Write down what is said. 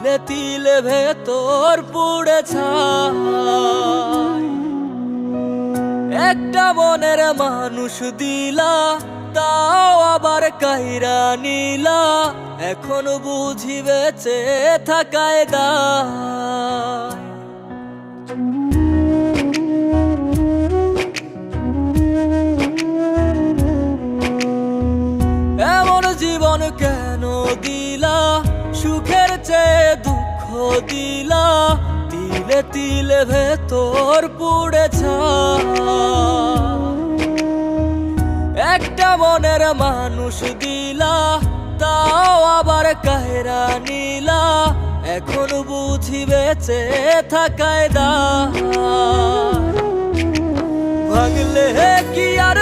তিলে তিলে ভেতর পুড়ে ছাই। একটা মনের মানুষ দিলা, তাও আবার কাইরা নিলা, এখন বুঝি বেঁচে থাকায় দায়। এমন জীবন কেন দিলা, সুখের চেয়ে দুঃখ দিলা, তিলে তিলে ভেতর পুড়ে ছাই। একটা মনের মানুষ দিলা, তাও আবার কাহেরা নিলা, এখন বুঝি বেঁচে থাকায় দায়। ভাঙলে কি আর